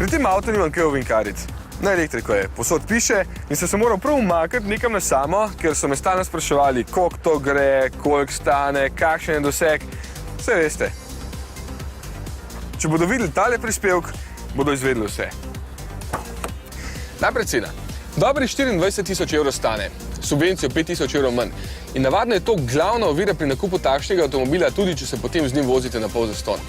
Pri tem avtu nimam kaj ovinkariti. Na elektriko je, posod piše in sem se moral prav umakniti nekam na samo, ker so me stalno spraševali, koliko to gre, koliko stane, kakšen je doseg. Vse veste. Če bodo videli tale prispevek, bodo izvedeli vse. Najprej cena. Dobrih 24 000 evrov stane, subvencijo 5 000 evrov manj. In navadno je to glavna ovira pri nakupu takšnega avtomobila, tudi če se potem z njim vozite na pol zastonj.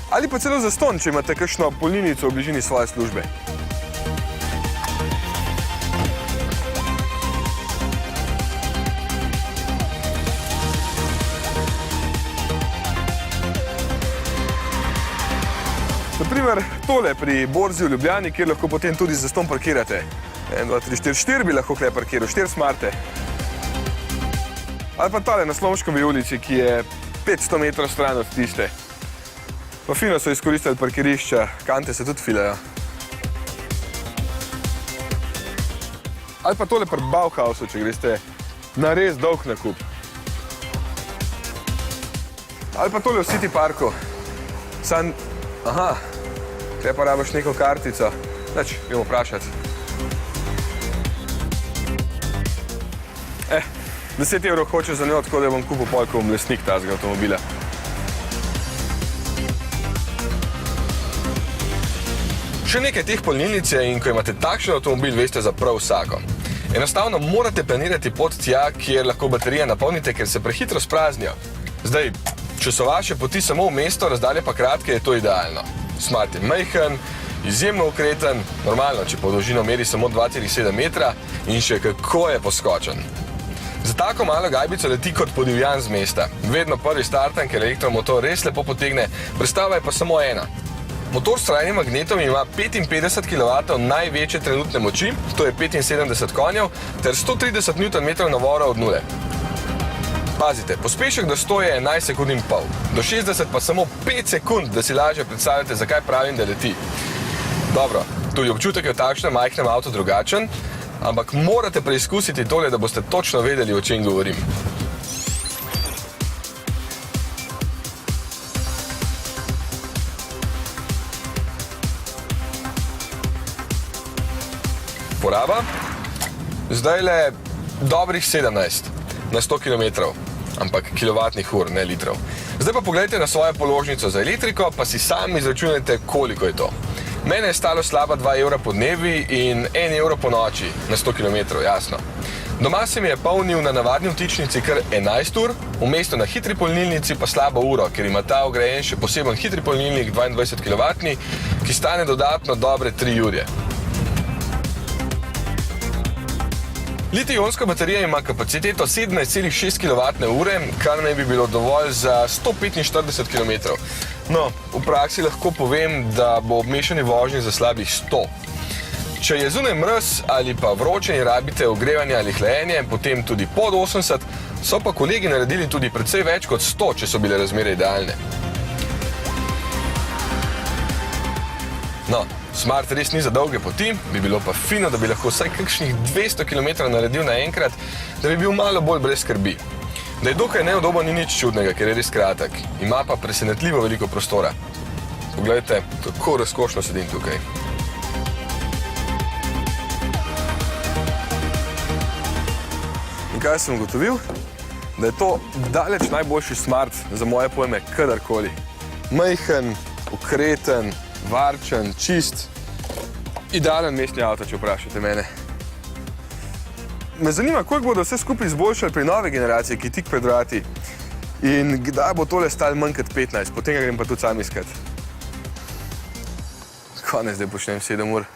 Ali pa celo zastonj, če imate kakšno polnilnico v bližini svoje službe. Naprimer, tole pri borzi v Ljubljani, kjer lahko potem tudi zastonj parkirate. 1, 2, 3, 4, 4 bi lahko kle parkiral, 4 smarte. Ali pa tale na Slomškovi ulici, ki je 500 metrov stran od tiste. Pa fino so izkoristili parkirišča, kante se tudi filajo. Ali pa tole pri Bauhausu, če greste na res dolg nakup. Ali pa tole v City Parku. Aha, tukaj pa rabiš neko kartico. Nič, gremo vprašati. 10 evrov hoče za njo, tako da bom kupil polko lesnik tazga avtomobila. Še nekaj teh polnilnic je in ko imate takšen avtomobil, veste za prav vsako. Enostavno morate planirati pot tja, kjer lahko baterije napolnite, ker se prehitro spraznijo. Zdaj, če so vaše poti samo v mesto, razdalje pa kratke, je to idealno. Smart je majhen, izjemno ukreten, normalno, če po dolžino meri samo 2,7 metra in še kako je poskočen. Za tako malo gajbico leti kot podivjan z mesta. Vedno prvi startan, ker elektromotor res lepo potegne, prestava je pa samo ena. Motor s trajnim magnetom ima 55 kW največje trenutne moči, to je 75 konjev, ter 130 Nm navora od nule. Pazite, pospešek do 100 je 11 sekund in pol, do 60 pa samo 5 sekund, da si lažje predstavljate, zakaj pravim, da leti. Dobro, tudi občutek je v takšnem majhnem avtu drugačen, ampak morate preizkusiti tole, da boste točno vedeli, o čem govorim. Poraba? Zdajle dobrih 17 na 100 km, ampak kilovatnih ur, ne litrov. Zdaj pa pogledajte na svojo položnico za elektriko, pa si sami izračunajte, koliko je to. Mene je stalo slaba 2 evra po dnevi in 1 evro po noči na 100 km, jasno. Doma se mi je polnil na navadni vtičnici kar 11 ur, v mestu na hitri polnilnici pa slabo uro, ker ima ta vgrajen še poseben hitri polnilnik 22 kW, ki stane dodatno dobre 3 urje. Litij-ionska baterija ima kapaciteto 17,6 kWh, kar naj bi bilo dovolj za 145 km. No, v praksi lahko povem, da bo ob mešani vožnji za slabih 100. Če je zunaj mraz ali pa vroče in rabite ogrevanje ali hlajenje, potem tudi pod 80, so pa kolegi naredili tudi precej več kot 100, če so bile razmere idealne. No, Smart res ni za dolge poti, bi bilo pa fino, da bi lahko vsaj kakšnih 200 km naredil naenkrat, da bi bil malo bolj brez skrbi. Da je dokaj neodoben, ni nič čudnega, ker je res kratek. Ima pa presenetljivo veliko prostora. Poglejte, kako razkošno sedim tukaj. In kaj sem ugotovil? Da je to daleč najboljši Smart za moje pojme kadarkoli. Majhen, ukreten, varčen, čist. Idealen mestni avto, če vprašate mene. Me zanima, koliko bodo vse skupaj izboljšali pri nove generaciji, ki tik pred vrati. In kdaj bo tole stalo manj kot 15, potem ga grem pa tudi sam iskat. Konec, zdaj počnem 7 ur.